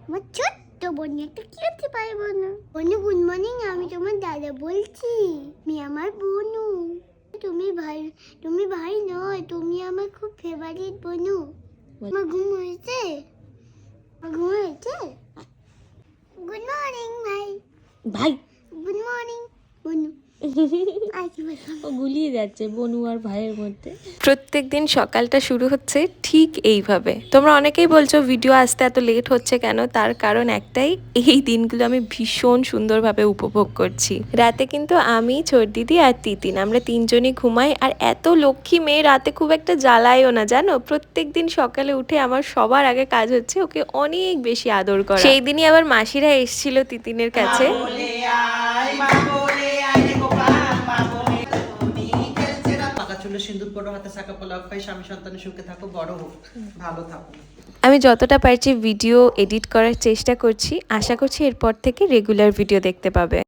আমার ছোট্ট বোন একটা কি হতে পারবো না। বনু গুড মর্নিং, আমি তোমার দাদা বলছি। আমি আমার বনু, তুমি ভাই নয়, তুমি আমার খুব ফেভারিট বনু। আমার ঘুম হয়েছে, গুড মর্নিং ভাই। ভাই গুড মর্নিং বনু। ও গুলিয়ে যাচ্ছে বনু আর ভাইয়ের মধ্যে। প্রত্যেকদিন সকালটা শুরু হচ্ছে ঠিক এইভাবে। তোমরা অনেকেই বলছো ভিডিও আসতে এত লেট হচ্ছে কেন, তার কারণ একটাই, এই দিনগুলো আমি ভীষণ সুন্দরভাবে উপভোগ করছি। রাতে কিন্তু আমি, ছোট দিদি আর তিতিন, আমরা তিনজনই ঘুমাই। আর এত লক্ষ্মী মেয়ে রাতে খুব একটা জ্বালায়ও না জানো। প্রত্যেকদিন সকালে উঠে আমার সবার আগে কাজ হচ্ছে ওকে অনেক বেশি আদর করা। সেই দিনই আবার মাসিরা এসেছিল তিতিনের কাছে। সিন্দুর পরো, হাতে শাখা পলা খাই, স্বামী সন্তানের সুখে থাকো, বড় হোক, ভালো থাকো। আমি যতটা পারছি ভিডিও এডিট করার চেষ্টা করছি। আশা করছি এরপর থেকে রেগুলার ভিডিও দেখতে পাবে।